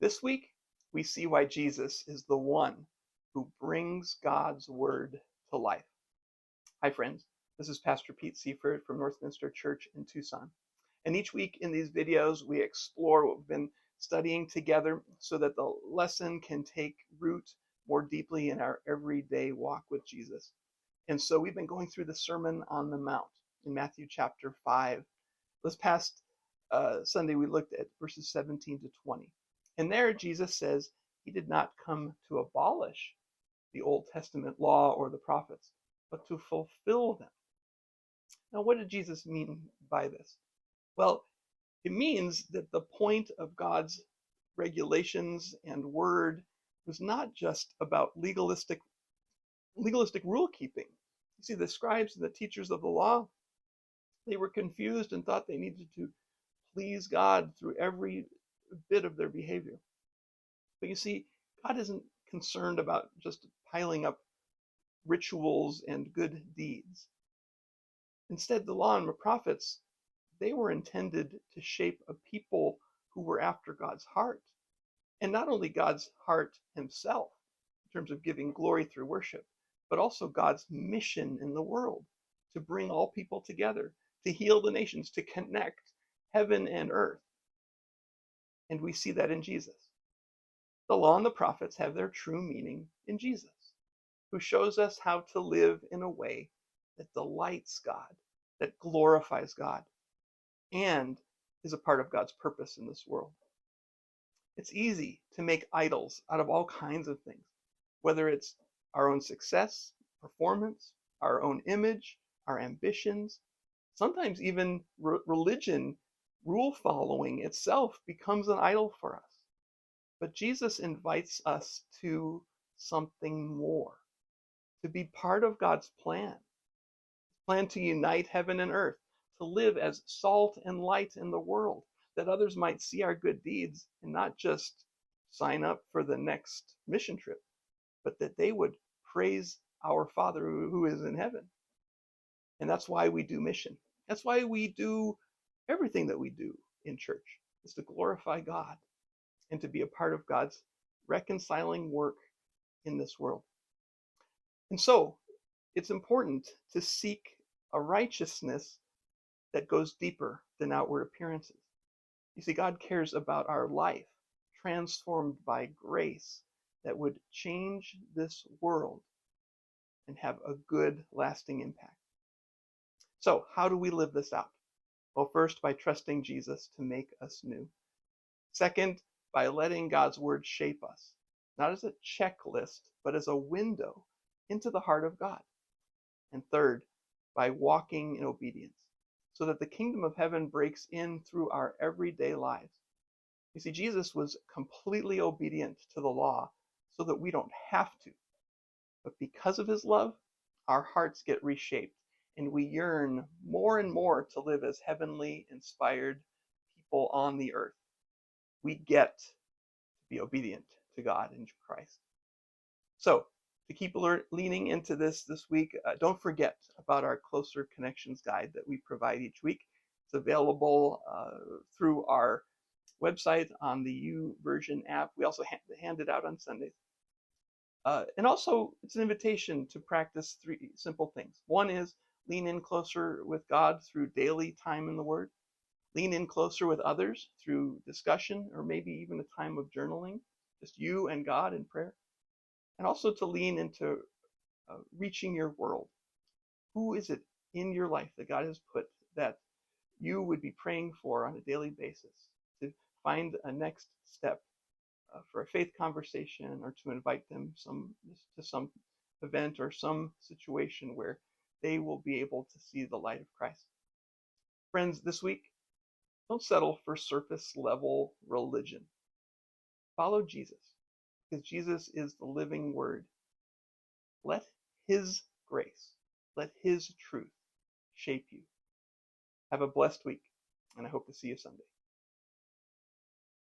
This week, we see why Jesus is the one who brings God's word to life. Hi, friends. This is Pastor Pete Seiferth from Northminster Church in Tucson. And each week in these videos, we explore what we've been studying together so that the lesson can take root more deeply in our everyday walk with Jesus. And so we've been going through the Sermon on the Mount in Matthew chapter 5. This past Sunday, we looked at verses 17 to 20. And there, Jesus says he did not come to abolish the Old Testament law or the prophets, but to fulfill them. Now, what did Jesus mean by this? Well, it means that the point of God's regulations and word was not just about legalistic rule keeping. You see, the scribes and the teachers of the law, they were confused and thought they needed to please God through every bit of their behavior. But you see, God isn't concerned about just piling up rituals and good deeds. Instead, the law and the prophets, they were intended to shape a people who were after God's heart. And not only God's heart himself, in terms of giving glory through worship, but also God's mission in the world to bring all people together, to heal the nations, to connect heaven and earth. And we see that in Jesus. The law and the prophets have their true meaning in Jesus, who shows us how to live in a way that delights God, that glorifies God, and is a part of God's purpose in this world. It's easy to make idols out of all kinds of things, whether it's our own success, performance, our own image, our ambitions. Sometimes even religion, rule following itself becomes an idol for us. But Jesus invites us to something more, to be part of God's plan to unite heaven and earth, to live as salt and light in the world, that others might see our good deeds and not just sign up for the next mission trip, but that they would praise our Father who is in heaven. And that's why we do mission. That's why we do everything that we do in church, is to glorify God and to be a part of God's reconciling work in this world. And so it's important to seek a righteousness that goes deeper than outward appearances. You see, God cares about our life, transformed by grace, that would change this world and have a good, lasting impact. So, how do we live this out? Well, first, by trusting Jesus to make us new. Second, by letting God's word shape us, not as a checklist, but as a window into the heart of God. And third, by walking in obedience, so that the kingdom of heaven breaks in through our everyday lives. You see, Jesus was completely obedient to the law so that we don't have to. But because of his love, our hearts get reshaped, and we yearn more and more to live as heavenly, inspired people on the earth. We get to be obedient to God in Christ. So, to keep leaning into this week, don't forget about our Closer Connections guide that we provide each week. It's available through our website on the YouVersion app. We also hand it out on Sundays. And also, it's an invitation to practice 3 simple things. One is lean in closer with God through daily time in the Word. Lean in closer with others through discussion or maybe even a time of journaling, just you and God in prayer. And also to lean into reaching your world. Who is it in your life that God has put that you would be praying for on a daily basis to find a next step for a faith conversation, or to invite them to some event or some situation where they will be able to see the light of Christ? Friends, this week, don't settle for surface level religion. Follow Jesus, because Jesus is the living word. Let his grace, let his truth shape you. Have a blessed week, and I hope to see you Sunday.